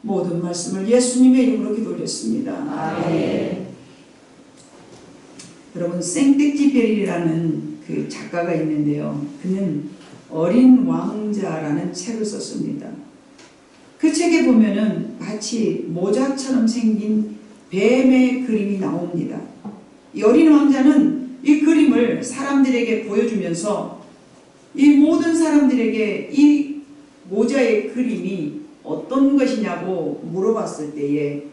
모든 말씀을 예수님의 이름으로 기도드렸습니다. 아멘. 여러분, 생텍쥐페리라는 그 작가가 있는데요. 그는 어린 왕자라는 책을 썼습니다. 그 책에 보면은 마치 모자처럼 생긴 뱀의 그림이 나옵니다. 이 어린 왕자는 이 그림을 사람들에게 보여주면서 이 모든 사람들에게 이 모자의 그림이 어떤 것이냐고 물어봤을 때에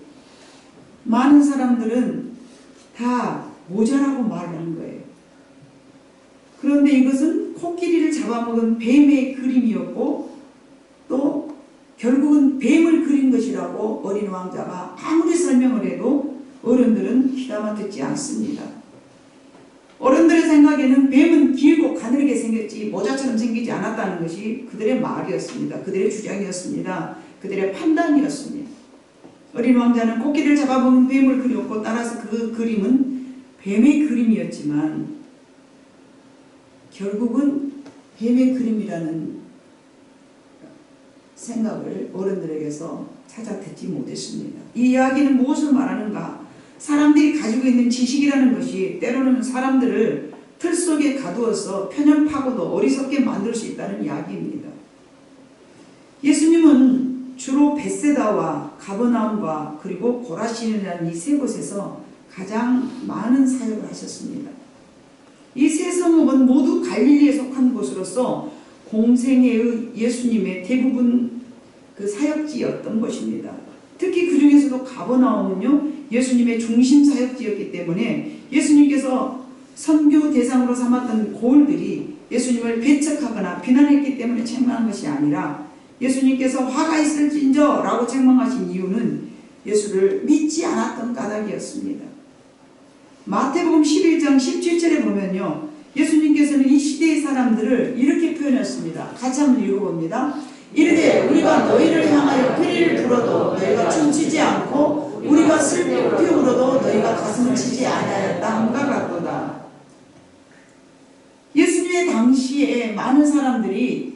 많은 사람들은 다 모자라고 말하는 거예요. 그런데 이것은 코끼리를 잡아먹은 뱀의 그림이었고 또 결국은 뱀을 그린 것이라고 어린 왕자가 아무리 설명을 해도 어른들은 귀담아 듣지 않습니다. 어른들의 생각에는 뱀은 길고 가늘게 생겼지 모자처럼 생기지 않았다는 것이 그들의 말이었습니다. 그들의 주장이었습니다. 그들의 판단이었습니다. 어린 왕자는 코끼리를 잡아먹은 뱀을 그렸고 따라서 그 그림은 뱀의 그림이었지만 결국은 뱀의 그림이라는 생각을 어른들에게서 찾아 듣지 못했습니다. 이 이야기는 무엇을 말하는가? 사람들이 가지고 있는 지식이라는 것이 때로는 사람들을 틀 속에 가두어서 편협하고도 어리석게 만들 수 있다는 이야기입니다. 예수님은 주로 벳세다와 가버나움과 그리고 고라신이라는 이 세 곳에서 가장 많은 사역을 하셨습니다. 이 세 성읍은 모두 갈릴리에 속한 곳으로서 공생애의 예수님의 대부분 그 사역지였던 것입니다. 특히 그 중에서도 가버나움은요 예수님의 중심 사역지였기 때문에 예수님께서 선교 대상으로 삼았던 고을들이 예수님을 배척하거나 비난했기 때문에 책망한 것이 아니라 예수님께서 화가 있을진저 라고 책망하신 이유는 예수를 믿지 않았던 까닭이었습니다. 마태복음 11장 17절에 보면요 예수님께서는 이 시대의 사람들을 이렇게 표현했습니다. 같이 한번 읽어봅니다. 이르되 우리가 너희를 향하여 피리를 불어도 너희가 춤추지 않고 우리가 슬피 울어도 너희가 가슴을 치지 아니하였다 함과 같도다. 예수님의 당시에 많은 사람들이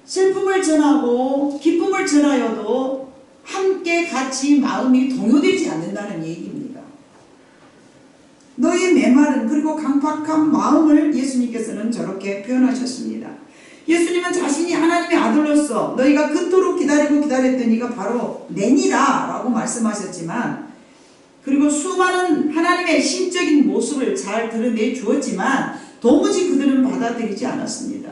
슬픔을 전하고 기쁨을 전하여도 함께 같이 마음이 동요되지 않는다는 얘기입니다. 너희의 메마른 그리고 강팍한 마음을 예수님께서는 저렇게 표현하셨습니다. 예수님은 자신이 하나님의 아들로서 너희가 그토록 기다리고 기다렸던 이가 바로 내니라 라고 말씀하셨지만 그리고 수많은 하나님의 신적인 모습을 잘 드러내 주었지만 도무지 그들은 받아들이지 않았습니다.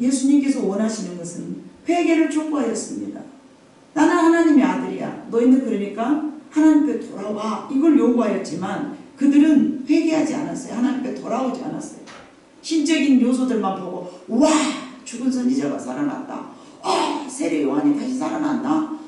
예수님께서 원하시는 것은 회개를 촉구하였습니다. 나는 하나님의 아들이야. 너희는 그러니까 하나님께 돌아와 이걸 요구하였지만 그들은 회개하지 않았어요. 하나님께 돌아오지 않았어요. 신적인 요소들만 보고 와 죽은 선지자가 살아났다. 세례 요한이 다시 살아났나?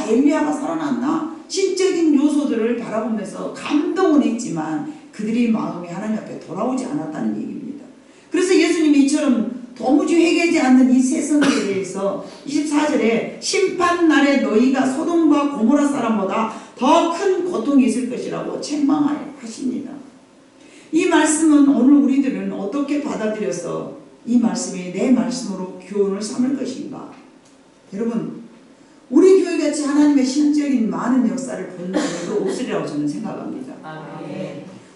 엘리야가 살아났나? 신적인 요소들을 바라보면서 감동은 했지만 그들의 마음이 하나님 앞에 돌아오지 않았다는 얘기입니다. 그래서 예수님이 이처럼 도무지 회개하지 않는 이 세 성에 대해서 24절에 심판날에 너희가 소돔과 고모라 사람보다 더 큰 고통이 있을 것이라고 책망하십니다. 이 말씀은 오늘 우리들은 어떻게 받아들여서 이 말씀이 내 말씀으로 교훈을 삼을 것인가? 여러분 우리 교회같이 하나님의 신적인 많은 역사를 본 교회도 없으리라고 저는 생각합니다.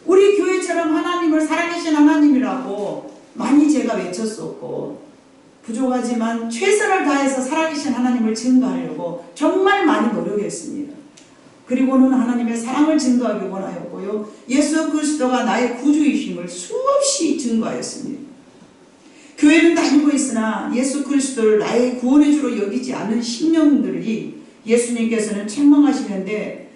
우리 교회처럼 하나님을 살아계신 하나님이라고 많이 제가 외쳤었고 부족하지만 최선을 다해서 살아계신 하나님을 증거하려고 정말 많이 노력했습니다. 그리고는 하나님의 사랑을 증거하기 원하였고요. 예수 그리스도가 나의 구주이심을 수없이 증거하였습니다. 교회는 다니고 있으나 예수 그리스도를 나의 구원의 주로 여기지 않은 심령들이 예수님께서는 책망하시는데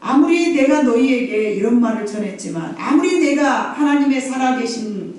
아무리 내가 너희에게 이런 말을 전했지만 아무리 내가 하나님의 살아계신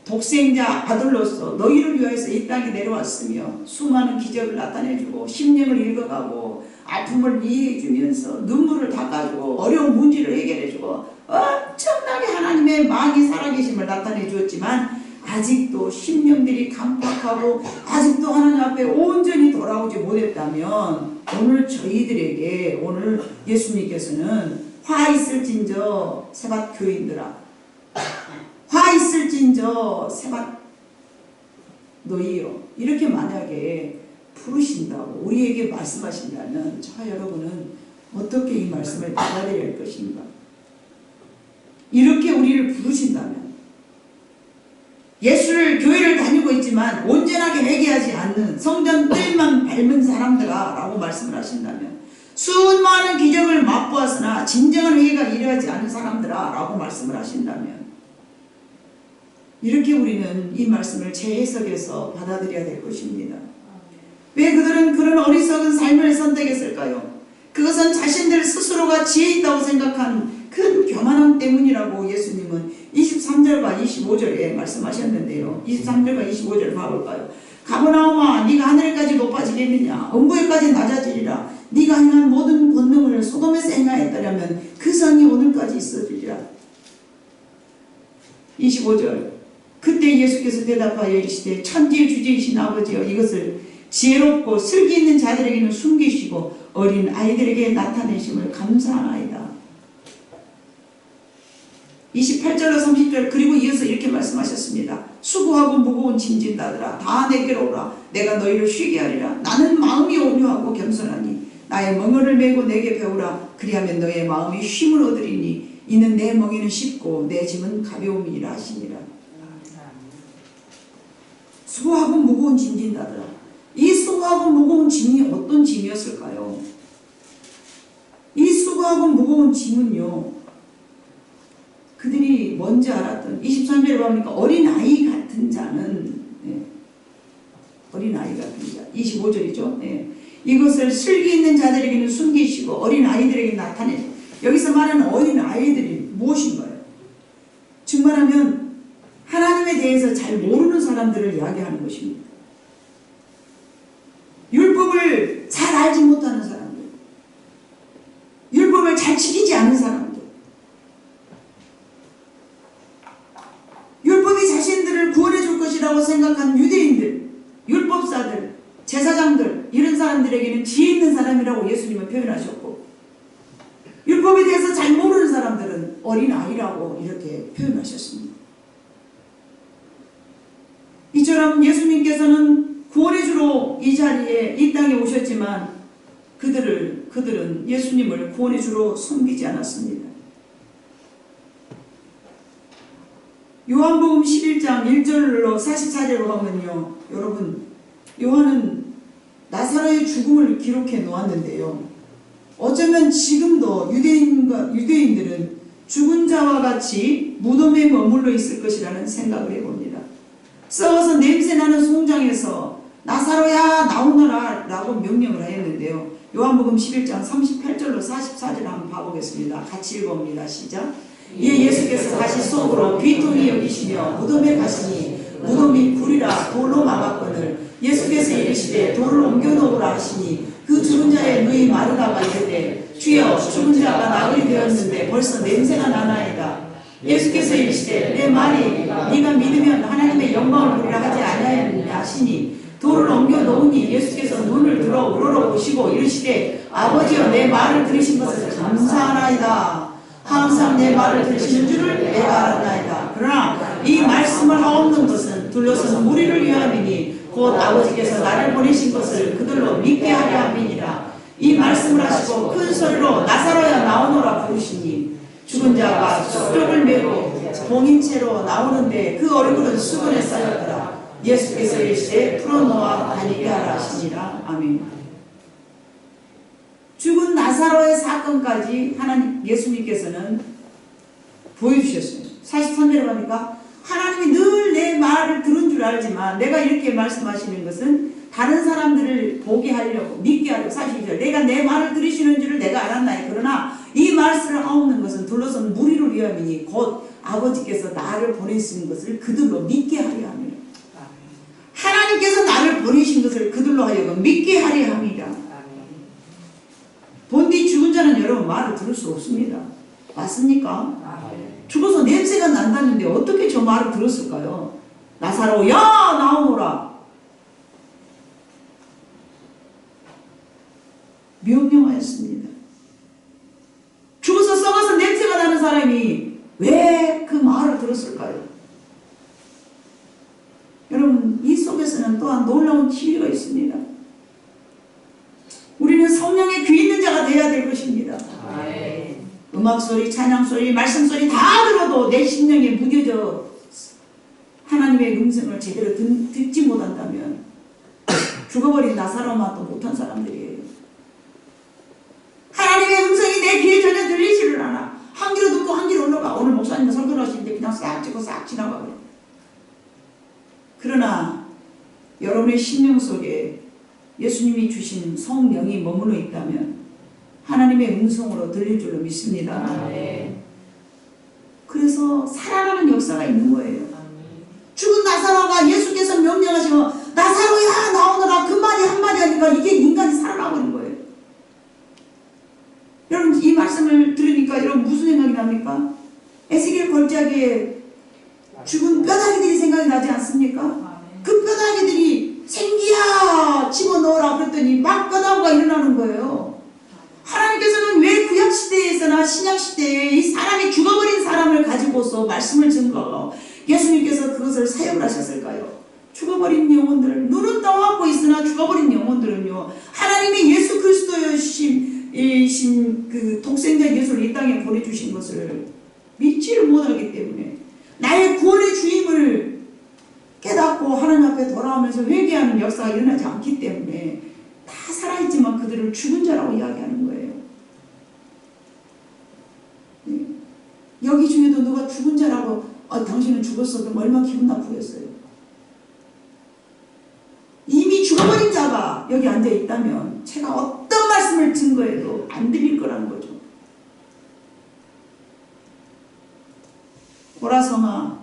독생자 아들로서 너희를 위하여서 이 땅에 내려왔으며 수많은 기적을 나타내주고 심령을 읽어가고 아픔을 이해해주면서 눈물을 닦아주고 어려운 문제를 해결해주고 엄청나게 하나님의 많이 살아계심을 나타내 주었지만 아직도 심령들이 강팍하고 아직도 하나님 앞에 온전히 돌아오지 못했다면 오늘 저희들에게 오늘 예수님께서는 화 있을진저 세밭 교인들아 화 있을진저 세밭 너희요. 이렇게 만약에 부르신다고 우리에게 말씀하신다면 저 여러분은 어떻게 이 말씀을 받아들여야 할 것인가? 이렇게 우리를 부르신다면 예수를 교회를 다니고 있지만 온전하게 회개하지 않는 성전 뜰만 밟은 사람들아 라고 말씀을 하신다면 수많은 기적을 맛보았으나 진정한 회개가 이루어지지 않은 사람들아 라고 말씀을 하신다면 이렇게 우리는 이 말씀을 재해석해서 받아들여야 될 것입니다. 왜 그들은 그런 어리석은 삶을 선택했을까요? 그것은 자신들 스스로가 지혜 있다고 생각한 큰 교만함 때문이라고 예수님은 23절과 25절에 말씀하셨는데요. 23절과 25절을 봐볼까요? 가버나움아 네가 하늘까지 높아지겠느냐? 음부에까지 낮아지리라. 네가 행한 모든 권능을 소돔에서 행하였더라면 그 성이 오늘까지 있어지리라. 25절 그때 예수께서 대답하여 이르시되 천지의 주제이신 아버지여 이것을 지혜롭고 슬기 있는 자들에게는 숨기시고 어린 아이들에게 나타내심을 감사하나이다. 28절로 30절 그리고 이어서 이렇게 말씀하셨습니다. 수고하고 무거운 짐진 자들아 다 내게로 오라. 내가 너희를 쉬게 하리라. 나는 마음이 온유하고 겸손하니 나의 멍에를 메고 내게 배우라. 그리하면 너의 마음이 쉼을 얻으리니 이는 내 멍에는 쉽고 내 짐은 가벼움이라 하시니라. 수고하고 무거운 짐진 자들아 이 수고하고 무거운 짐이 어떤 짐이었을까요? 이 수고하고 무거운 짐은요 그들이 뭔지 알았던 23절에 보니까 어린아이 같은 자는 어린아이 같은 자 25절이죠. 이것을 슬기 있는 자들에게는 숨기시고 어린아이들에게 나타내 여기서 말하는 어린아이들이 무엇인가요? 즉 말하면 하나님에 대해서 잘 모르는 사람들을 이야기하는 것입니다. 율법을 잘 알지 못하는 사람들 율법을 잘 지키지 않은 사람들 율법이 자신들을 구원해 줄 것이라고 생각한 유대인들 율법사들 제사장들 이런 사람들에게는 지혜 있는 사람이라고 예수님은 표현하셨고 율법에 대해서 잘 모르는 사람들은 어린아이라고 이렇게 표현하셨습니다. 이처럼 예수님께서는 구원해 주러 이 자리에 이 땅에 오셨지만 그들은 예수님을 구원해 주러 섬기지 않았습니다. 요한복음 11장 1절로 44절로 보면요. 여러분 요한은 나사로의 죽음을 기록해 놓았는데요. 어쩌면 지금도 유대인들은 죽은 자와 같이 무덤에 머물러 있을 것이라는 생각을 해봅니다. 썩어서 냄새나는 송장에서 나사로야 나오너라 라고 명령을 하였는데요. 요한복음 11장 38절로 44절 한번 봐보겠습니다. 같이 읽어봅니다. 시작. 이에 예수께서 다시 속으로 비통히 여기시며 무덤에 가시니 무덤이 굴이라 돌로 막았거늘 예수께서 이르시되 돌을 옮겨놓으라 하시니 그 죽은 자의 누이 마르다가 이르되 주여 죽은 자가 나흘이 되었는데 벌써 냄새가 나나이다. 예수께서 이르시되 내 말이 네가 믿으면 하나님의 영광을 보리라 하지 아니하였느냐 하시니 돌을 옮겨 놓으니 예수께서 눈을 들어 우러러보시고 이르시되 아버지여 내 말을 들으신 것을 감사하나이다. 항상 내 말을 들으시는 줄을 내가 알았나이다. 그러나 이 말씀을 하옵는 것은 둘러서는 무리를 위함이니 곧 아버지께서 나를 보내신 것을 그들로 믿게 하려 함이니라. 이 말씀을 하시고 큰 소리로 나사로야 나오너라 부르시니 죽은 자가 숫쪽을 메고 봉인채로 나오는데 그 얼굴은 수건에 쌓였더라. 예수께서 이르시되 풀어놓아 다니게 하라 하시니라. 아멘. 죽은 나사로의 사건까지 예수님께서는 보여주셨어요. 43절에 보니까 하나님이 늘 내 말을 들은 줄 알지만 내가 이렇게 말씀하시는 것은 다른 사람들을 보게 하려고 믿게 하려고 42절 내가 내 말을 들으시는 줄을 내가 알았나니 그러나 이 말씀을 하옵는 것은 둘러선 무리를 위함이니 곧 아버지께서 나를 보내신 것을 그들로 믿게 하려 함이라. 하나님께서 나를 보내신 것을 그들로 하여금 믿게 하려 함이라. 본디 죽은 자는 여러분 말을 들을 수 없습니다. 맞습니까? 죽어서 냄새가 난다는데 어떻게 저 말을 들었을까요? 나사로 야 나오노라 명령하였습니다. 죽어서 썩어서 냄새가 나는 사람이 왜 그 말을 들었을까요? 여러분 이 속에서 놀라운 기회가 있습니다. 우리는 성령의 귀 있는 자가 되어야 될 것입니다. 음악소리, 찬양소리, 말씀소리 다 들어도 내 심령에 무뎌져 하나님의 음성을 제대로 듣지 못한다면 죽어버린 나사로마도 못한 사람들이에요. 하나님의 음성이 내 귀에 전혀 들리지를 않아. 한 귀로 듣고 한 귀로 올라가. 오늘 목사님은 설교하시는데 그냥 싹 찍고 싹 지나가 버려. 그러나 여러분의 심령 속에 예수님이 주신 성령이 머물러 있다면 하나님의 음성으로 들릴 줄로 믿습니다. 그래서 살아나는 역사가 있는 거예요. 죽은 나사로가 예수께서 명령하시면 나사로야 나오너라 그 말이 한마디 하니까 이게 인간이 살아나버린 거예요. 여러분 이 말씀을 들으니까 여러분 무슨 생각이 납니까? 에스겔 골짜기에 죽은 뼈다귀들이 생각이 나지 않습니까? 그 뼈다귀들이 생기야 집어넣어라 그랬더니 막 뼈다귀가 일어나는 거예요. 하나님께서는 왜 구약시대에서나 신약시대에 이 사람이 죽어버린 사람을 가지고서 말씀을 증거하고 예수님께서 그것을 사역을 하셨을까요? 죽어버린 영혼들을 눈은 떠안고 있으나 죽어버린 영혼들은요 하나님의 예수 그리스도이신 그 독생자 예수를 이 땅에 보내주신 것을 믿지를 못하기 때문에 나의 구원의 주임을 깨닫고 하나님 앞에 돌아오면서 회개하는 역사가 일어나지 않기 때문에 다 살아있지만 그들을 죽은 자라고 이야기하는 거예요. 네. 여기 중에도 누가 죽은 자라고 당신은 죽었어도 얼마나 기분 나쁘겠어요. 이미 죽어버린 자가 여기 앉아있다면 제가 어떤 말씀을 증거해도 안 들릴 거라는 거죠. 고라성아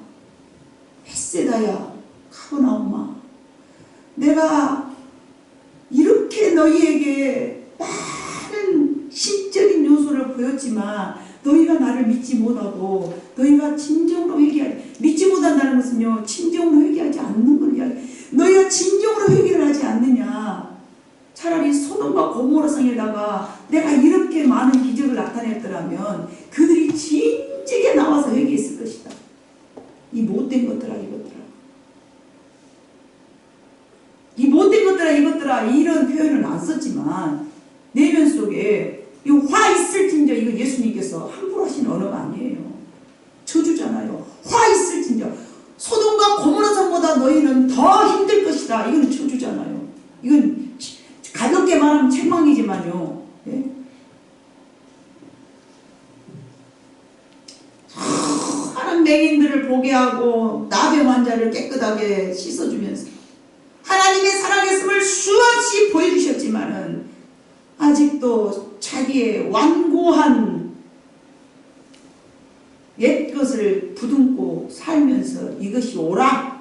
햇세다야 카브나움아 내가 이렇게 너희에게 많은 심적인 요소를 보였지만 너희가 나를 믿지 못하고 너희가 진정으로 회개하지 믿지 못한다는 것은요 진정으로 회개하지 않는 걸 이야기해. 너희가 진정으로 회개를 하지 않느냐. 차라리 소돔과 고모라 성에다가 내가 이렇게 많은 기적을 나타냈더라면 그들이 진지하게 나와서 회개했을 것이다. 이 못된 것들아 이것들아 이 못된 것들아 이것들아 이런 표현은 안 썼지만 내면 속에 이 화 있을진저 이거 예수님께서 함부로 하신 언어가 아니에요. 저주잖아요. 화 있을진저 소돔과 고모라 성보다 너희는 더 힘들 것이다. 이거는 저주잖아요. 이건 가볍게 말하면 책망이지만요. 예? 하는 맹인들을 보게 하고 나병 환자를 깨끗하게 씻어주면서 하나님의 살아계심을 수없이 보여주셨지만은 아직도 자기의 완고한 옛것을 부둥고 살면서 이것이 옳아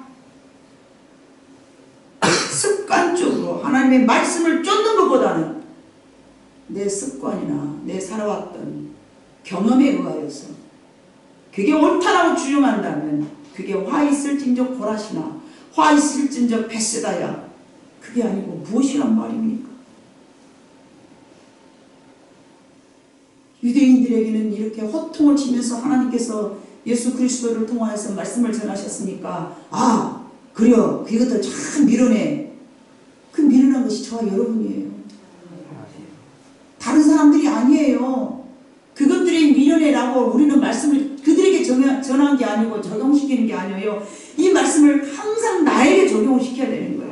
습관적으로 하나님의 말씀을 쫓는 것보다는 내 습관이나 내 살아왔던 경험에 의하여서 그게 옳다라고 주장한다면 그게 화 있을진저 고라시나 화 있을진저 벳세다야 그게 아니고 무엇이란 말입니까? 유대인들에게는 이렇게 호통을 치면서 하나님께서 예수 그리스도를 통하여서 말씀을 전하셨으니까 그래요 그것들 참 밀어내. 그 밀어낸 것이 저와 여러분이에요. 다른 사람들이 아니에요. 그것들이 밀어내라고 우리는 말씀을 그들에게 전한 게 아니고 적용시키는 게 아니에요. 이 말씀을 항상 나에게 적용을 시켜야 되는 거예요.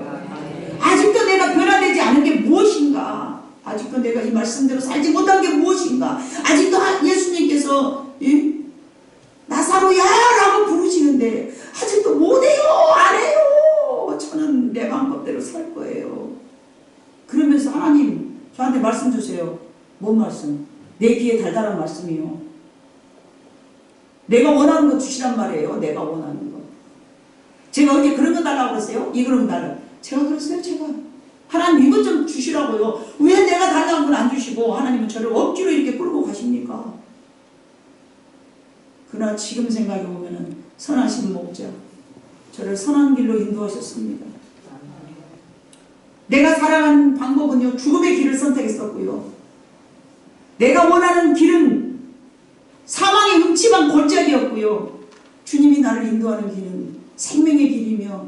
아직도 내가 변화되지 않은 게 무엇인가? 아직도 내가 이 말씀대로 살지 못한 게 무엇인가? 아직도 예수님께서 나사로야 라고 부르시는데 아직도 못해요 안 해요. 저는 내 방법대로 살 거예요. 그러면서 하나님 저한테 말씀 주세요. 뭔 말씀? 내 귀에 달달한 말씀이요. 내가 원하는 거 주시란 말이에요. 내가 원하는 거. 제가 어제 그런 거 달라고 그랬어요? 이거는 달라고. 제가 그랬어요. 제가. 하나님 이것 좀 주시라고요. 왜 내가 달라는 건 안 주시고 하나님은 저를 억지로 이렇게 끌고 가십니까? 그러나 지금 생각해 보면은 선하신 목자 저를 선한 길로 인도하셨습니다. 내가 살아가는 방법은요 죽음의 길을 선택했었고요. 내가 원하는 길은 사망의 음침한 골짜기였고요. 주님이 나를 인도하는 길은 생명의 길이며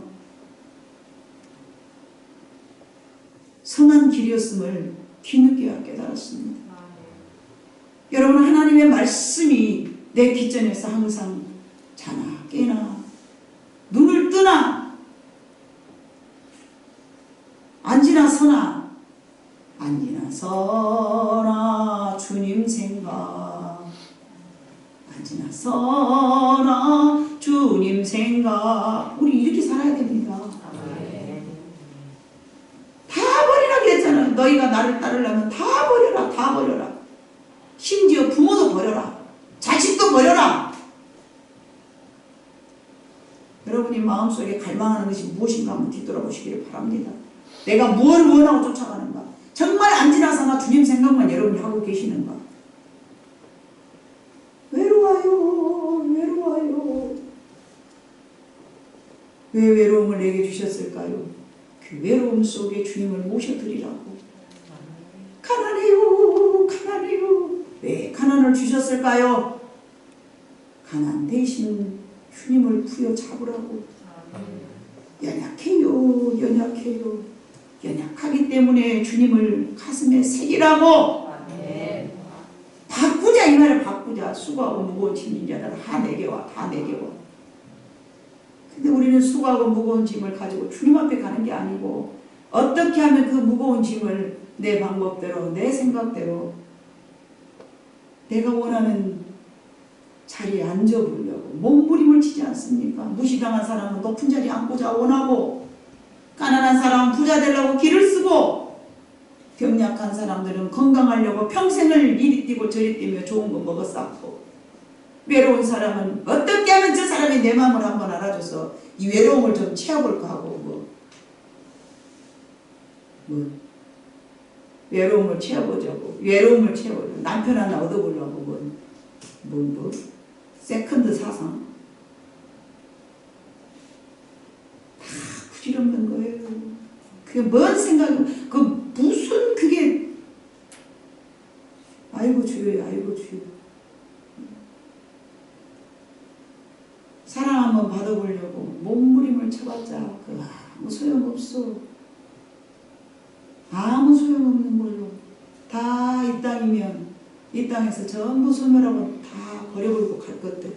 선한 길이었음을 뒤늦게야 깨달았습니다. 여러분, 하나님의 말씀이 내 귓전에서 항상 자나 깨나 눈을 뜨나 앉으나 서나 앉으나 서나 주님 생각 앉으나 서나 주님 생각. 우리 이렇게 살아야 됩니다. 다 버리라 그랬잖아요. 너희가 나를 따르려면 다 버려라, 다 버려라. 심지어 부모도 버려라, 자식도 버려라. 여러분이 마음속에 갈망하는 것이 무엇인가 한번 뒤돌아보시기를 바랍니다. 내가 무엇을 원하고 쫓아가는가? 정말 안지나서나 주님 생각만 여러분이 하고 계시는가? 외로워요, 외로워요. 왜 외로움을 내게 주셨을까요? 그 외로움 속에 주님을 모셔드리라고. 가난해요, 가난해요. 왜 가난을 주셨을까요? 가난 대신 주님을 부여잡으라고. 연약해요, 연약해요. 연약하기 때문에 주님을 가슴에 새기라고. 바꾸자, 이 말을 바꾸자. 수고하고 무거운 짐진 자들 다 내게 와, 다 내게 와. 근데 우리는 수고하고 무거운 짐을 가지고 주님 앞에 가는 게 아니고, 어떻게 하면 그 무거운 짐을 내 방법대로, 내 생각대로 내가 원하는 자리에 앉아보려고 몸부림을 치지 않습니까? 무시당한 사람은 높은 자리에 앉고자 원하고, 가난한 사람은 부자 되려고 길을 쓰고, 병약한 사람들은 건강하려고 평생을 이리 뛰고 저리 뛰며 좋은 거 먹어 쌓고, 외로운 사람은 어떻게 하면 저 사람이 내 마음을 한번 알아줘서 이 외로움을 좀 채워볼까 하고 외로움을 채워보자고, 외로움을 채워보자고, 남편 하나 얻어보려고 세컨드 사상 다 부질없는 거예요. 그게 뭔 생각이, 무슨 그게, 아이고 주여, 아이고 주여. 사랑 한번 받아보려고 몸부림을 쳐봤자 아무 소용없어. 아무 소용없는 걸로 다 이 땅이면 이 땅에서 전부 소멸하고 다 버려버리고 갈 것들.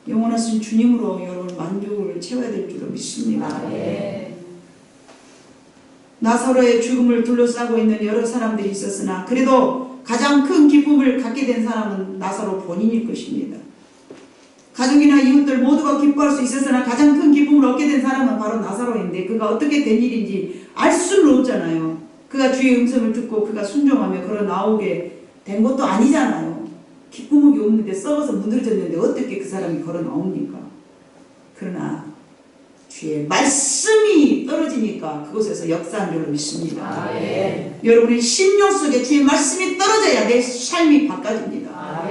영원하신 주님으로 여러분 만족을 채워야 될 줄로 믿습니다. 나사로의 죽음을 둘러싸고 있는 여러 사람들이 있었으나 그래도 가장 큰 기쁨을 갖게 된 사람은 나사로 본인일 것입니다. 가족이나 이웃들 모두가 기뻐할 수 있었으나 가장 큰 기쁨을 얻게 된 사람은 바로 나사로인데, 그가 어떻게 된 일인지 알 수는 없잖아요. 그가 주의 음성을 듣고 그가 순종하며 걸어 나오게 된 것도 아니잖아요. 기쁨이 없는데, 썩어서 무너졌는데 어떻게 그 사람이 걸어 나옵니까? 그러나 주의 말씀이 떨어지니까 그곳에서 역사한 줄로 믿습니다. 여러분의 심령 속에 주의 말씀이 떨어져야 내 삶이 바꿔집니다.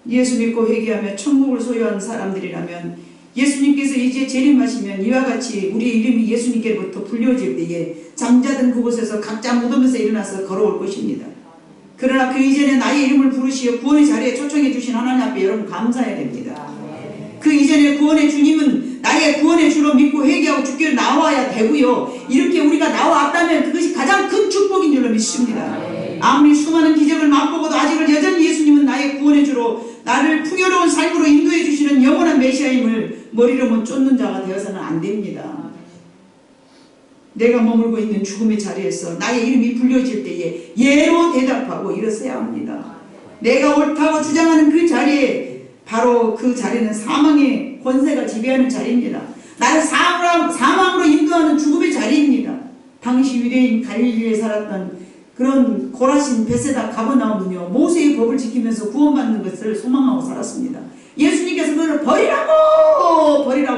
예수 믿고 회개하며 천국을 소유한 사람들이라면 예수님께서 이제 재림하시면 이와 같이 우리의 이름이 예수님께로부터 불려질 때에 잠자던 그곳에서 각자 무덤에서 일어나서 걸어올 것입니다. 그러나 그 이전에 나의 이름을 부르시어 구원의 자리에 초청해 주신 하나님 앞에 여러분 감사해야 됩니다. 그 이전에 구원의 주님은 나의 구원의 주로 믿고 회개하고 주께로 나와야 되고요. 이렇게 우리가 나왔다면 그것이 가장 큰 축복인 줄로 믿습니다. 아무리 수많은 기적을 맛보고도 아직은 여전히 예수님은 나의 구원의 주로 나를 풍요로운 삶으로 인도해 주시는 영원한 메시아임을 머리로 못 쫓는 자가 되어서는 안 됩니다. 내가 머물고 있는 죽음의 자리에서 나의 이름이 불려질 때에 예로 대답하고 일어서야 합니다. 내가 옳다고 주장하는 그 자리에, 바로 그 자리는 사망의 권세가 지배하는 자리입니다. 나를 사망으로 인도하는 죽음의 자리입니다. 당시 유대인 갈릴리에 살았던 그런 고라신 베세다 가버나움은요, 모세의 법을 지키면서 구원받는 것을 소망하고 살았습니다. 예수님께서 그를 버리라고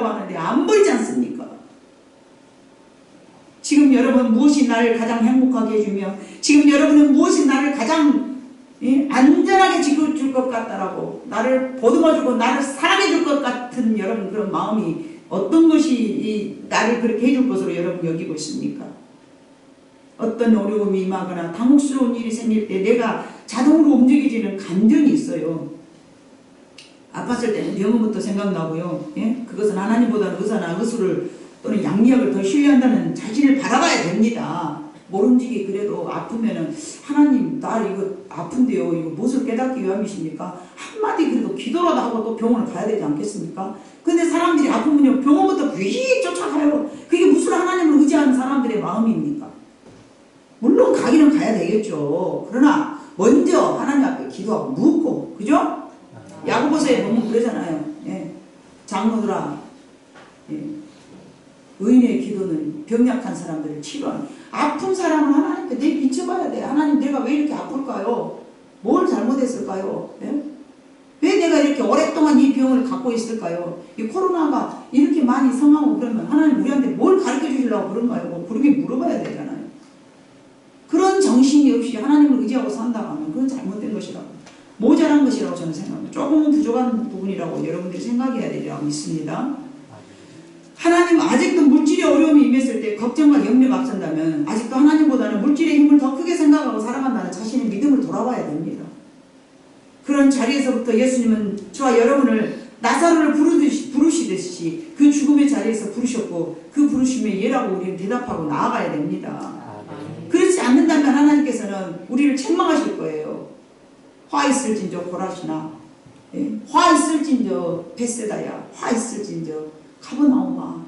하는데 안 버리지 않습니까? 지금 여러분 무엇이 나를 가장 행복하게 해주며, 지금 여러분은 무엇이 나를 가장 안전하게 지켜줄 것 같다라고, 나를 보듬어주고 나를 사랑해줄 것 같은 여러분 그런 마음이, 어떤 것이 나를 그렇게 해줄 것으로 여러분 여기고 있습니까? 어떤 어려움이 임하거나 당혹스러운 일이 생길 때 내가 자동으로 움직여지는 감정이 있어요. 아팠을 때는 병원부터 생각나고요. 그것은 하나님보다는 의사나 의술을 또는 양력을 더 신뢰한다는 자신을 바라봐야 됩니다. 모름지기 그래도 아프면은 하나님 나 이거 아픈데요. 이거 무엇을 깨닫기 위함이십니까? 한마디 그래도 기도라도 하고 또 병원을 가야 되지 않겠습니까? 근데 사람들이 아프면요 병원부터 귀 쫓아가요. 그게 무슨 하나님을 의지하는 사람들의 마음입니까? 물론 가기는 가야 되겠죠. 그러나 먼저 하나님 앞에 기도하고 묻고, 그죠? 야고보서에 보면 그러잖아요. 예. 장로들아, 예. 의인의 기도는 병약한 사람들을 치료하는. 아픈 사람은 하나님께 내 비춰봐야 돼. 하나님 내가 왜 이렇게 아플까요? 뭘 잘못했을까요? 예? 왜 내가 이렇게 오랫동안 이 병을 갖고 있을까요? 이 코로나가 이렇게 많이 성하고 그러면 하나님 우리한테 뭘 가르쳐 주시려고 그런가요? 뭐 그렇게 물어봐야 되잖아요. 그런 정신이 없이 하나님을 의지하고 산다고 하면 그건 잘못된 것이라고, 모자란 것이라고 저는 생각합니다. 조금은 부족한 부분이라고 여러분들이 생각해야 되리라고 믿습니다. 하나님 아직도 물질의 어려움이 임했을 때 걱정과 염려가 앞선다면 아직도 하나님보다는 물질의 힘을 더 크게 생각하고 살아간다는 자신의 믿음을 돌아봐야 됩니다. 그런 자리에서부터 예수님은 저와 여러분을 나사로를 부르시듯이 그 죽음의 자리에서 부르셨고 그 부르심에 예라고 우리는 대답하고 나아가야 됩니다. 그렇지 않는다면 하나님께서는 우리를 책망하실 거예요. 화 있을진저 고라시나, 예? 화 있을진저 베세다야, 화 있을진저 가버나움아.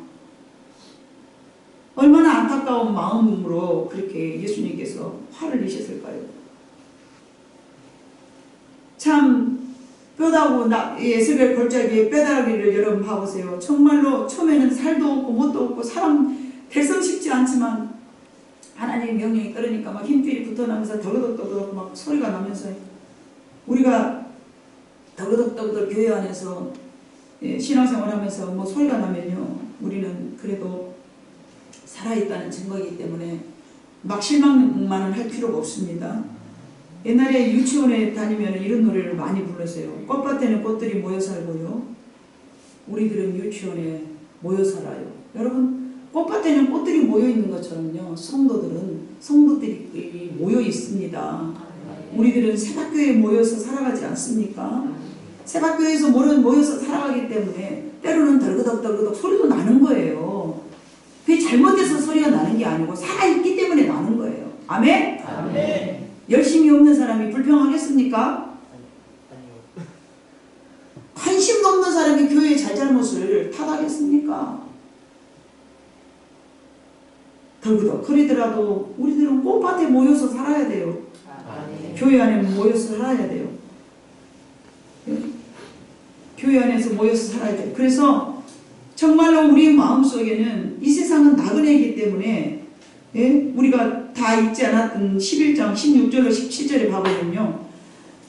얼마나 안타까운 마음으로 그렇게 예수님께서 화를 내셨을까요? 참 뼈다고 예수의 골짜기에 뼈다귀를 여러분 봐보세요. 정말로 처음에는 살도 없고 뭣도 없고 사람 대성 쉽지 않지만 하나님의 명령이 떨으니까 막 힘줄이 붙어나면서 더그덕더그덕 막 소리가 나면서 우리가 더그덕더그덕 교회 안에서 신앙생활하면서 뭐 소리가 나면요 우리는 그래도 살아있다는 증거이기 때문에 막 실망만은 할 필요가 없습니다. 옛날에 유치원에 다니면 이런 노래를 많이 불렀어요. 꽃밭에는 꽃들이 모여 살고요 우리들은 유치원에 모여 살아요. 여러분 꽃밭에는 꽃들이 모여 있는 것처럼요 성도들이 모여 있습니다. 우리들은 새벽교회에 모여서 살아가지 않습니까? 새벽교회에서 모여서 살아가기 때문에 때로는 덜그덕덜그덕 소리도 나는 거예요. 그게 잘못돼서 소리가 나는 게 아니고 살아있기 때문에 나는 거예요. 아멘? 아멘. 열심히 없는 사람이 불평하겠습니까? 관심도 없는 사람이 교회의 잘잘못을 탓하겠습니까? 덜그덕 그러더라도 우리들은 꽃밭에 모여서 살아야 돼요. 교회 안에 모여서 살아야 돼요. 교회 안에서 모여서 살아야 돼요. 그래서 정말로 우리의 마음속에는 이 세상은 나그네이기 때문에 우리가 다 읽지 않았던 11장 16절로 17절에 봐보면요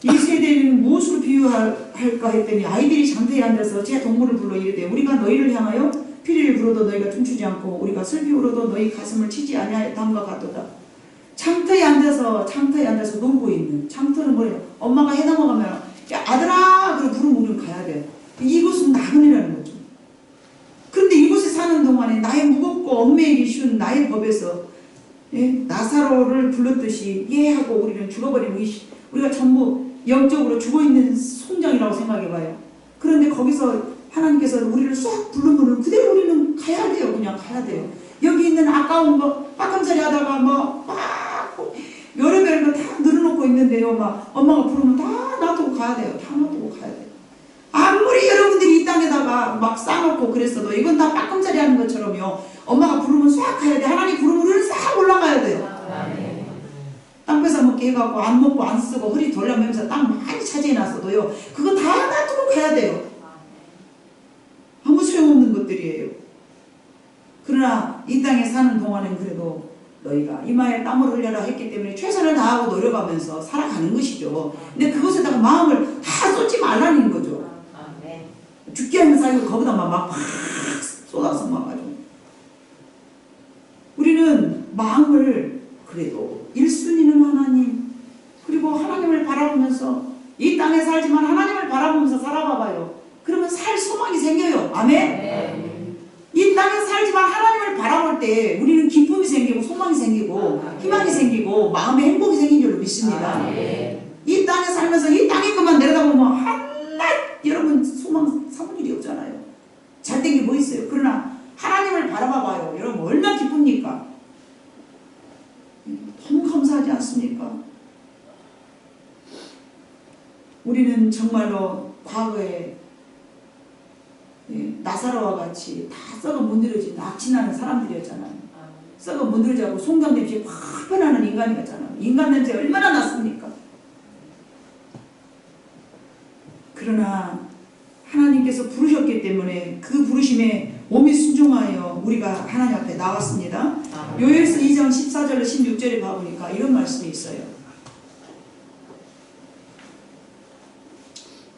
이 세대는 무엇으로 비유할까 했더니 아이들이 장터에 앉아서 제 동물을 불러 이르되 우리가 너희를 향하여 피리를 불어도 너희가 춤추지 않고 우리가 슬피 울어도 너희 가슴을 치지 아니하였다함과 같도다. 창터에 앉아서 놀고 있는, 창터는 뭐예요? 엄마가 해 넘어가면 야 아들아 그러고 부르면 우리는 가야 돼요. 이곳은 나그네라는 거죠. 그런데 이곳에 사는 동안에 나의 무겁고 얽매이기 쉬운 나의 법에서 나사로를 불렀듯이 하고 우리는 죽어버린 우리가 전부 영적으로 죽어있는 송장이라고 생각해봐요. 그런데 거기서 하나님께서 우리를 쏙 부르면 그대로 우리는 가야 돼요. 그냥 가야 돼요. 여기 있는 아까운 거 빠끔자리 하다가 막 별의별 거 다 늘어놓고 있는데요. 막 엄마가 부르면 다 놔두고 가야 돼요. 다 놔두고 가야 돼요. 아무리 여러분들이 이 땅에다가 막 쌓아놓고 그랬어도 이건 다 빠끔자리 하는 것처럼요. 엄마가 부르면 싹 가야 돼. 하나님 부르면 우리는 싹 올라가야 돼요. 땅 뺏어 먹게 해갖고 안 먹고 안 쓰고 허리 돌려매면서 땅 많이 차지해놨어도요. 그거 다 놔두고 가야 돼요. 아무 소용없는 것들이에요. 그러나 이 땅에 사는 동안은 그래도 너희가 이마에 땀을 흘려라 했기 때문에 최선을 다하고 노력하면서 살아가는 것이죠. 근데 그것에다가 마음을 다 쏟지 말라는 거죠. 죽게 하는 사역을 거기다만 막 쏟아서 막아가지고 우리는 마음을 그래도 1순위는 하나님 그리고 하나님을 바라보면서 이 땅에 살지만 하나님을 바라보면서 살아봐봐요. 그러면 살 소망이 생겨요. 아멘? 이 땅에 살지만 하나님을 바라볼 때 우리는 기쁨이 생기고 소망이 생기고 희망이 생기고 마음의 행복이 생긴 줄로 믿습니다. 이 땅에 살면서 이 땅의 것만 내려다보면 한낱 여러분 소망 삼을 일이 없잖아요. 잘된 게 뭐 있어요. 그러나 하나님을 바라봐 우리는 정말로 과거에 나사로와 같이 다 썩어 문드러진 악취나는 사람들이었잖아요. 썩어 문드러지고 송장 냄새에 확 변하는 인간이었잖아요. 인간 냄새 얼마나 났습니까? 그러나 하나님께서 부르셨기 때문에 그 부르심에 몸이 순종하여 우리가 하나님 앞에 나왔습니다. 요엘서 2장 14절로 16절에 봐보니까 이런 말씀이 있어요.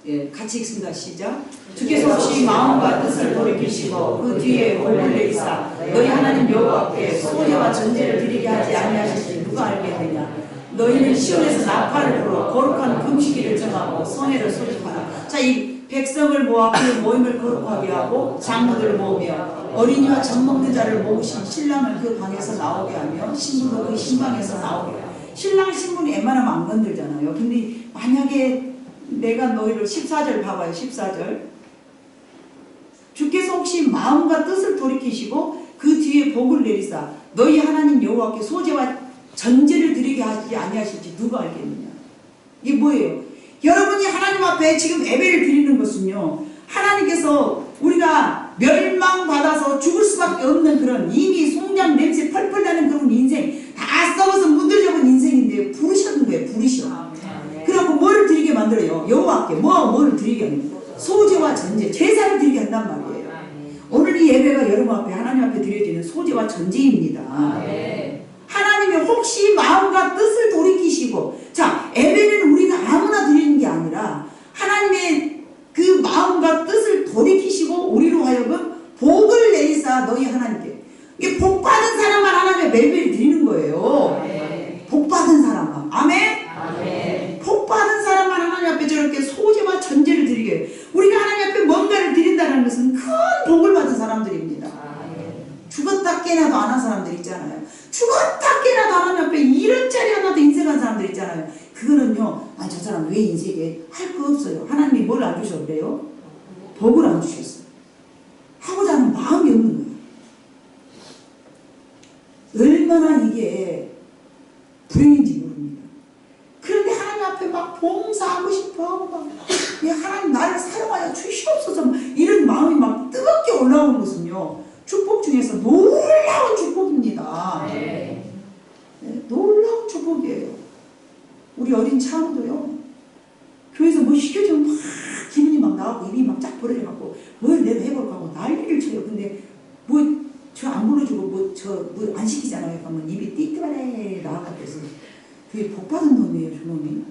예, 같이 읽습니다. 시작. 주께서 혹시 마음과 뜻을 돌이키시고 그 뒤에 복을 내리사 너희 하나님 여호와께 소제와 전제를 드리게 하지 아니하실지 누가 알겠느냐. 너희는 시온에서 나팔을 불어 거룩한 금식일을 정하고 성회를 소집하라. 자, 이 백성을 모아 그 모임을 거룩하게 하고 장로들을 모으며 어린이와 젖 먹는 자를 모으신 신랑을 그 방에서 나오게 하며 신부도 그 신방에서 나오게 하라. 신랑 신부는 웬만하면 안 건들잖아요. 근데 만약에 내가 너희를 14절 봐봐요. 14절. 주께서 혹시 마음과 뜻을 돌이키시고 그 뒤에 복을 내리사 너희 하나님 여호와께 소제와 전제를 드리게 하지 아니하실지 누가 알겠느냐. 이게 뭐예요? 여러분이 하나님 앞에 지금 예배를 드리는 것은요, 하나님께서 우리가 멸망받아서 죽을 수밖에 없는 그런 이미 송장 냄새 펄펄 나는 그런 인생, 다 썩어서 문드러져본 인생인데 부르셨는 거예요. 부르셔. 그리고 뭐를 드리게 만들어요? 여호와께 뭐를 드리게 하는 거예요? 소제와 전제, 제사를 드리게 한단 말이에요. 오늘 이 예배가 여러분 앞에 하나님 앞에 드려지는 소제와 전제입니다. 하나님이 혹시 마음과 뜻을 돌이키시고, 자, 예배는 우리가 아무나 드리는 게 아니라 하나님의 그 마음과 뜻을 돌이키시고 우리로 하여금 복을 내리사 너희 하나님께, 이게 복 받은 사람만 하나님의 예배를 드리는 거예요. 복 받은 사람만. 아멘? 복 받은 사람만 하나님 앞에 저렇게 소제와 전제를 드리게 해요. 우리가 하나님 앞에 뭔가를 드린다는 것은 큰 복을 받은 사람들입니다. 죽었다 깨나도 안 한 사람들 있잖아요. 죽었다 깨나도 하나님 앞에 1원짜리 하나도 인색한 사람들 있잖아요. 그거는요, 아, 저 사람 왜 인색해? 할 거 없어요. 하나님이 뭘 안 주셔 그래요? 복을 안 주셨어요. 하고자 하는 마음이 없는 거예요. 얼마나 이게 불행인지 모릅니다. 그런데 하나님 앞에 막 봉사하고 싶어하고 막 하나님 나를 사용하여 주시옵소서 이런 마음이 막 뜨겁게 올라오는 것은요, 축복 중에서 놀라운 축복입니다. 네, 놀라운 축복이에요. 우리 어린 차우도요, 교회에서 뭐 시켜주면 막 기분이 막 나오고 입이 막 쫙 벌어져갖고 뭘 내가 해볼까 하고 난리를 쳐요. 근데 뭐 저 안 불러주고 뭐 안 시키잖아요. 그러면 입이 띠띠바래 나와갖고서 그게 복받은 놈이에요. 저놈이.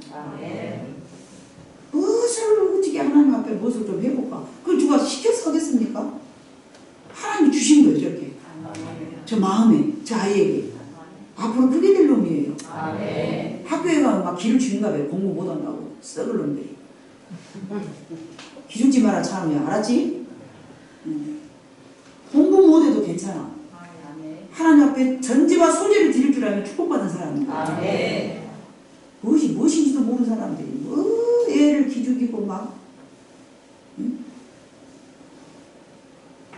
무엇을 어떻게 하나님 앞에 무엇을 좀 해볼까? 그걸 누가 시켜서 하겠습니까? 하나님이 주신 거예요. 저렇게. 저 마음에, 저 아이에게. 앞으로 크게 될 놈이에요. 학교에 가면 막 기를 주는가 봐요. 공부 못한다고. 썩을 놈들이. 기죽지 마라 참이야. 알았지? 공부 못해도 괜찮아. 하나님 앞에 전제와 소제를 드릴 줄 알면 축복받은 사람입니다. 무엇인지도 모르는 사람들이 뭐 애를 기죽이고 막, 응?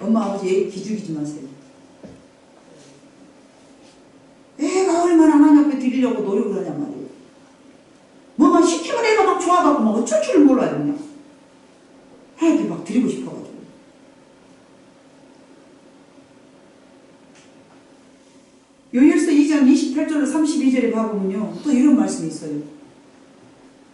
엄마 아버지 애 기죽이지 마세요. 애가 얼마나 하나님 앞에 드리려고 노력을 하냔 말이에요. 뭐만 시키면 애가 막 좋아가고 막 어쩔 줄을 몰라요. 그냥 하나님께 막 드리고 싶어가지고. 요엘서 2장 28절로 32절에 봐보면요, 또 이런 말씀이 있어요.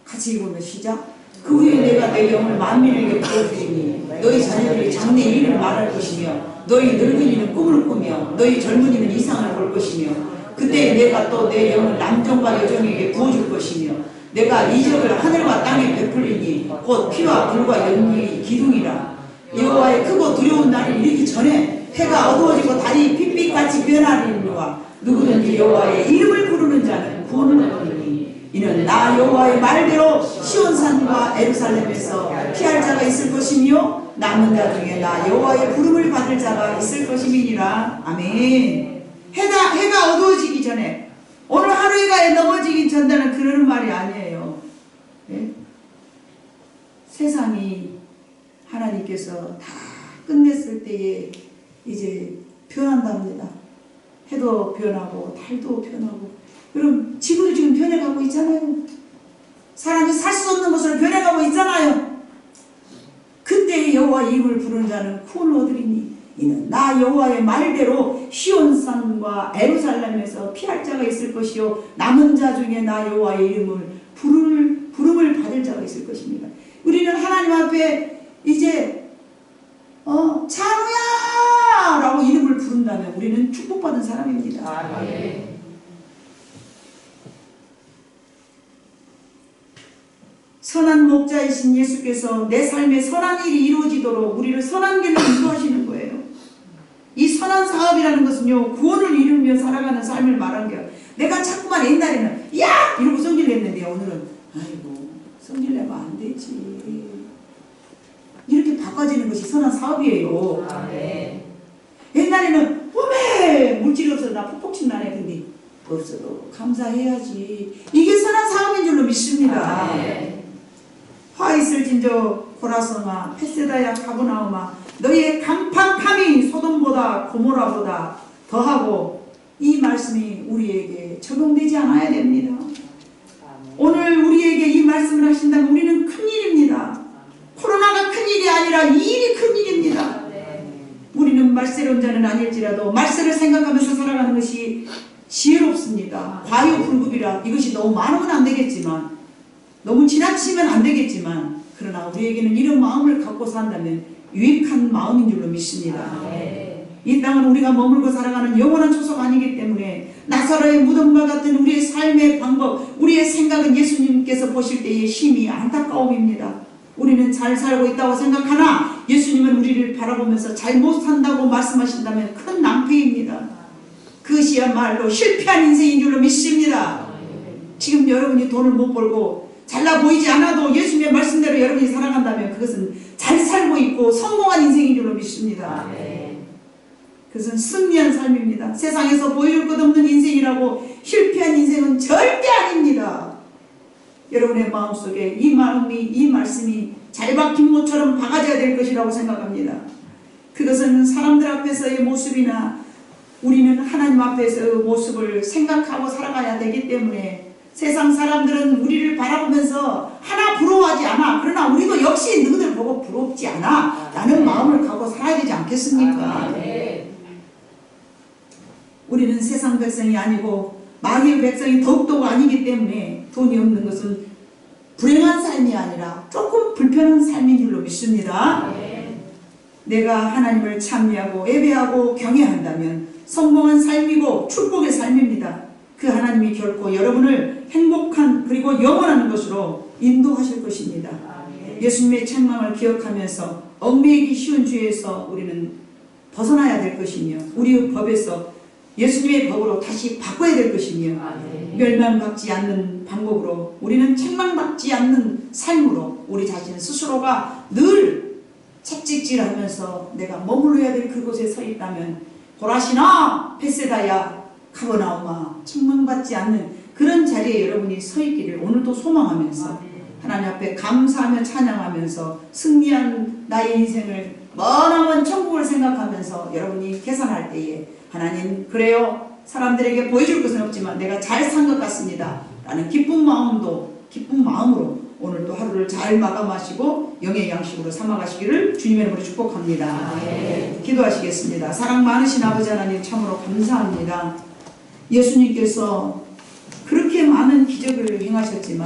같이 읽으면 시작. 그 후에 내가 내 영을 만민에게 부어주리니 너희 자녀들이 장래 일을 말할 것이며 너희 늙은이는 꿈을 꾸며 너희 젊은이는 이상을 볼 것이며 그때 내가 또 내 영을 남종과 여종에게 부어줄 것이며 내가 이적을 하늘과 땅에 베풀리니 곧 피와 불과 연기 기둥이라. 여호와의 크고 두려운 날이 이르기 전에 해가 어두워지고 달이 핏빛같이 변하리니와 누구든지 여호와의 이름을 부르는 자는 구원을 얻으리니 이는 나 여호와의 말대로 시온산과 에루살렘에서 피할 자가 있을 것이며 남은 자 중에 나 여호와의 부름을 받을 자가 있을 것임이니라. 아멘. 해가 어두워지기 전에, 오늘 하루가 넘어지기 전에는 그러는 말이 아니에요. 네? 세상이 하나님께서 다 끝냈을 때에 이제 변한답니다. 해도 변하고 달도 변하고. 여러분 지구도 지금 변해가고 있잖아요. 사람이 살 수 없는 것으로 변해가고 있잖아요. 그때 여호와의 이름을 부르는 자는 구원을 얻으리니 이는 나 여호와의 말대로 시온산과 에루살렘에서 피할 자가 있을 것이요 남은 자 중에 나 여호와의 이름을 부름을 받을 자가 있을 것입니다. 우리는 하나님 앞에 이제 찬우야 라고 이름을 부른다면 우리는 축복받은 사람입니다. 선한 목자이신 예수께서 내 삶에 선한 일이 이루어지도록 우리를 선한 길로 인도하시는 거예요. 이 선한 사업이라는 것은요, 구원을 이루며 살아가는 삶을 말한 거예요. 내가 자꾸만 옛날에는 야! 이러고 성질 냈는데 오늘은 아이고 성질 내면 안 되지. 이렇게 바꿔지는 것이 선한 사업이에요. 옛날에는 어메 물질이 없어서 나 폭폭침 나네. 근데 없어도 감사해야지. 이게 선한 사업인 줄로 믿습니다. 화 있을진저 고라서마 벳세다야 가브나움아 너희의 강팍함이 소돔보다 고모라보다 더하고 이 말씀이 우리에게 적용되지 않아야 됩니다. 오늘 우리에게 이 말씀을 하신다면 우리는 큰일입니다. 코로나가 큰일이 아니라 이 일이 큰일입니다. 우리는 말세론자는 아닐지라도 말세를 생각하면서 살아가는 것이 지혜롭습니다. 과유불급이라 이것이 너무 많으면 안 되겠지만 너무 지나치면 안 되겠지만 그러나 우리에게는 이런 마음을 갖고 산다면 유익한 마음인 줄로 믿습니다. 이 땅은 우리가 머물고 살아가는 영원한 초소가 아니기 때문에 나사로의 무덤과 같은 우리의 삶의 방법, 우리의 생각은 예수님께서 보실 때의 심히 안타까움입니다. 우리는 잘 살고 있다고 생각하나 예수님은 우리를 바라보면서 잘 못 산다고 말씀하신다면 큰 낭패입니다. 그것이야말로 실패한 인생인 줄로 믿습니다. 지금 여러분이 돈을 못 벌고 잘나 보이지 않아도 예수님의 말씀대로 여러분이 살아간다면 그것은 잘 살고 있고 성공한 인생인 줄로 믿습니다. 그것은 승리한 삶입니다. 세상에서 보여줄 것 없는 인생이라고 실패한 인생은 절대 아닙니다. 여러분의 마음속에 이 마음이, 이 말씀이 잘 박힌 못처럼 박아져야 될 것이라고 생각합니다. 그것은 사람들 앞에서의 모습이나 우리는 하나님 앞에서의 모습을 생각하고 살아가야 되기 때문에 세상 사람들은 우리를 바라보면서 하나 부러워하지 않아. 그러나 우리도 역시 너희들 보고 부럽지 않아 라는 마음을 갖고 살아야 되지 않겠습니까? 우리는 세상 백성이 아니고 마귀의 백성이 더욱더 아니기 때문에 돈이 없는 것은 불행한 삶이 아니라 조금 불편한 삶인 줄로 믿습니다. 내가 하나님을 찬미하고 예배하고 경외한다면 성공한 삶이고 축복의 삶입니다. 그 하나님이 결코 여러분을 행복한 그리고 영원한 것으로 인도하실 것입니다. 예수님의 책망을 기억하면서 얽매이기 쉬운 죄에서 우리는 벗어나야 될 것이며 우리의 법에서 예수님의 법으로 다시 바꿔야 될 것이며 멸망받지 않는 방법으로 우리는 책망받지 않는 삶으로 우리 자신 스스로가 늘 채찍질하면서 내가 머물러야 될 그곳에 서 있다면 고라시나 벳세다야 가버나움아 책망받지 않는 그런 자리에 여러분이 서 있기를 오늘도 소망하면서 하나님 앞에 감사하며 찬양하면서 승리한 나의 인생을 머나먼 천국을 생각하면서 여러분이 계산할 때에 하나님 그래요 사람들에게 보여줄 것은 없지만 내가 잘 산 것 같습니다 라는 기쁜 마음으로 오늘도 하루를 잘 마감하시고 영의 양식으로 삼아가시기를 주님의 이름으로 축복합니다. 기도하시겠습니다. 사랑 많으신 아버지 하나님 참으로 감사합니다. 예수님께서 그렇게 많은 기적을 행하셨지만